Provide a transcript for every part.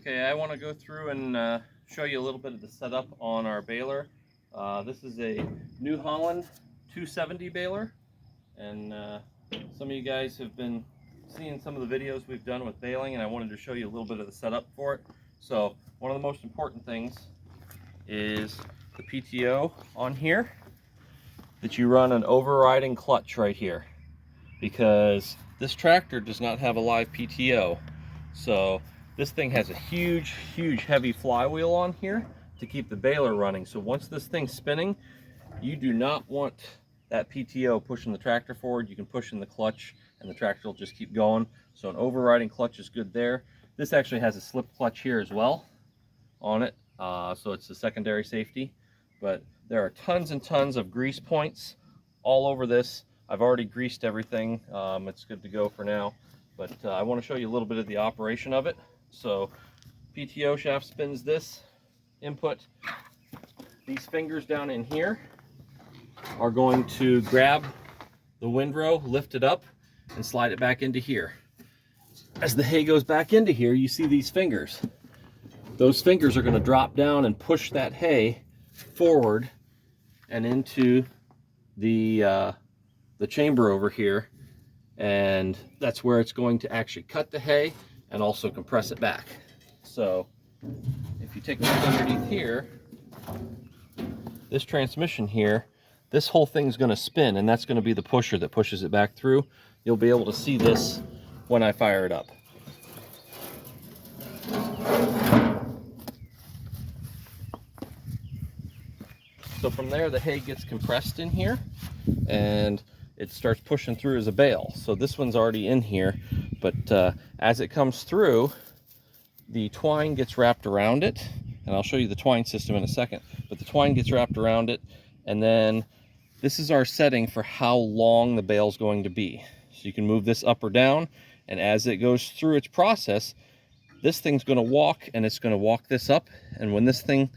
Okay, I want to go through and show you a little bit of the setup on our baler. This is a New Holland 270 baler, and some of you guys have been seeing some of the videos we've done with baling, and I wanted to show you a little bit of the setup for it. So one of the most important things is the PTO on here, that you run an overriding clutch right here, because this tractor does not have a live PTO. So this thing has a huge heavy flywheel on here to keep the baler running. So once this thing's spinning, you do not want that PTO pushing the tractor forward. You can push in the clutch and the tractor will just keep going. So an overriding clutch is good there. This actually has a slip clutch here as well on it, so it's a secondary safety. But there are tons and tons of grease points all over this. I've already greased everything. It's good to go for now, but I want to show you a little bit of the operation of it. So PTO shaft spins this input. These fingers down in here are going to grab the windrow, lift it up, and slide it back into here. As the hay goes back into here, you see these fingers. Those fingers are going to drop down and push that hay forward and into the chamber over here, and that's where it's going to actually cut the hay and also compress it back. So if you take a look underneath here, this transmission here, this whole thing's going to spin, and that's going to be the pusher that pushes it back through. You'll be able to see this when I fire it up. So from there, the hay gets compressed in here and it starts pushing through as a bale. So this one's already in here, but as it comes through, the twine gets wrapped around it, and I'll show you the twine system in a second, but the twine gets wrapped around it, and then this is our setting for how long the bale's going to be. So you can move this up or down, and as it goes through its process, this thing's going to walk, and it's going to walk this up, and when this thing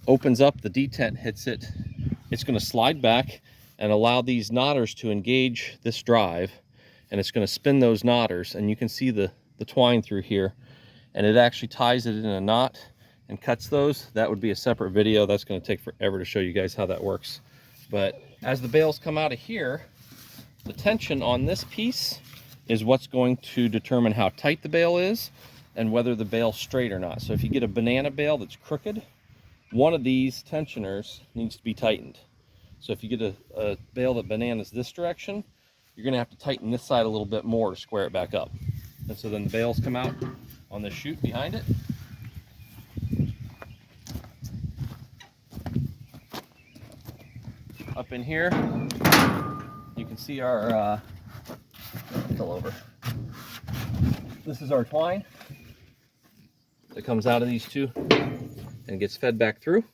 opens up, the detent hits it, it's going to slide back and allow these knotters to engage this drive, and it's going to spin those knotters, and you can see the twine through here, and it actually ties it in a knot and cuts those. That would be a separate video. That's going to take forever to show you guys how that works. But as the bales come out of here, the tension on this piece is what's going to determine how tight the bale is and whether the bale's straight or not. So if you get a banana bale that's crooked, one of these tensioners needs to be tightened. So if you get a bale that bananas this direction, you're going to have to tighten this side a little bit more to square it back up. And so then the bales come out on the chute behind it. Up in here, you can see our fill over. This is our twine that comes out of these two and gets fed back through.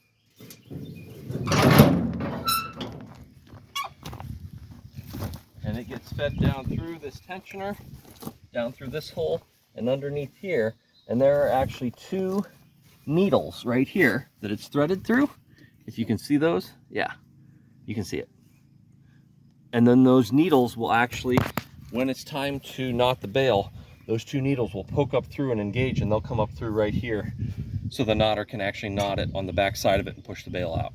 And it gets fed down through this tensioner, down through this hole, and underneath here. And there are actually two needles right here that it's threaded through. If you can see those, yeah, you can see it. And then those needles will actually, when it's time to knot the bale, those two needles will poke up through and engage, and they'll come up through right here, so the knotter can actually knot it on the back side of it and push the bale out.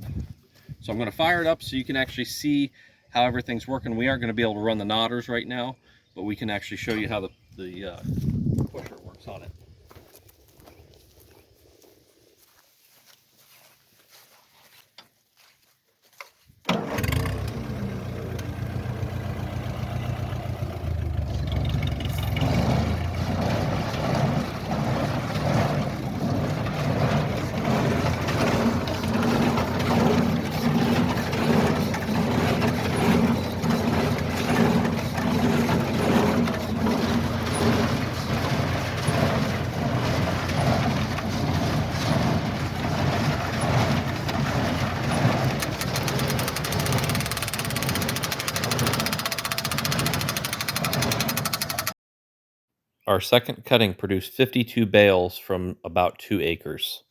So I'm going to fire it up so you can actually see how everything's working. We aren't going to be able to run the knotters right now, but we can actually show you how the pusher works on it. Our second cutting produced 52 bales from about 2 acres.